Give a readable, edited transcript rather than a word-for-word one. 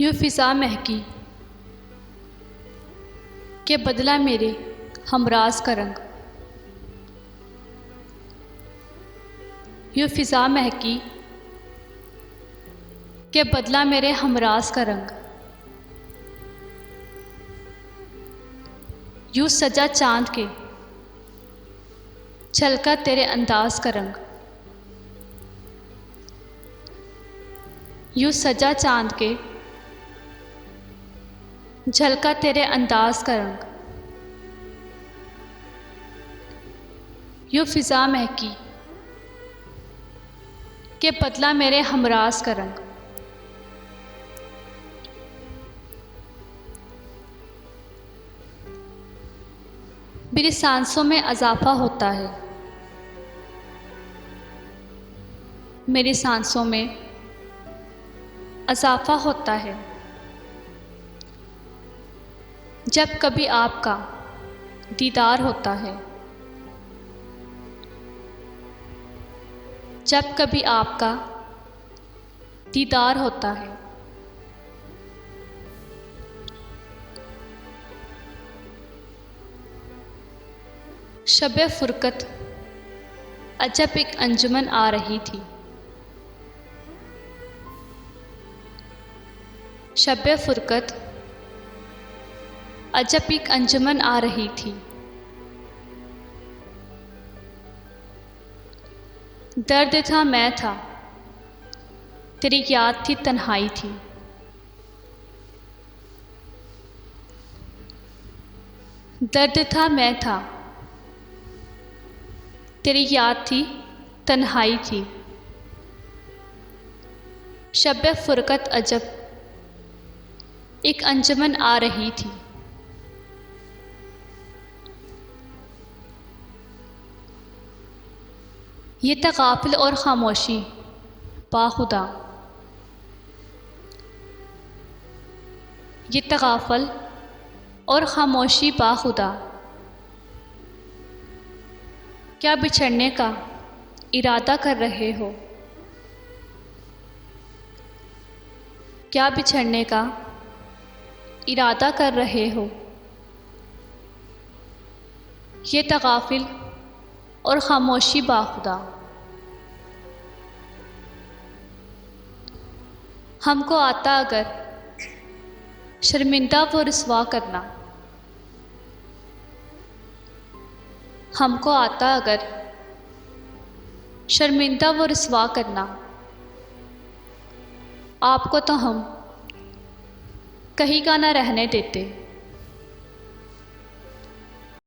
यूँ फ़िज़ा महकी के बदला मेरे हमराज का रंग। यूँ फ़िज़ा महकी के बदला मेरे हमराज का रंग। यूँ सजा चाँद के छलका तेरे अंदाज का रंग। यूँ सजा चाँद के झलका तेरे अंदाज का रंग। यूँ फ़िज़ा महकी के बदला मेरे हमराज का रंग। मेरी सांसों में इज़ाफ़ा होता है, मेरी सांसों में इज़ाफ़ा होता है जब कभी आपका दीदार होता है। जब कभी आपका दीदार होता है। शब-ए फ़ुरक़त अजब एक अंजुमन आ रही थी। शब-ए फ़ुरक़त अजब एक अंजुमन आ रही थी। दर्द था मैं था, तेरी याद थी तन्हाई थी। दर्द था मैं था, तेरी याद थी तन्हाई थी। शब-ए फ़ुरक़त अजब एक अंजुमन आ रही थी। ये तग़ाफ़ुल और ख़ामोशी बाख़ुदा, ये तग़ाफ़ुल और ख़ामोशी बाख़ुदा। क्या बिछड़ने का इरादा कर रहे हो? क्या बिछड़ने का इरादा कर रहे हो? ये तग़ाफ़ुल और ख़ामोशी बाख़ुदा। हमको आता अगर शर्मिंदा व रुसवा करना। हमको आता अगर शर्मिंदा व रुसवा करना। आपको तो हम कहीं का ना रहने देते।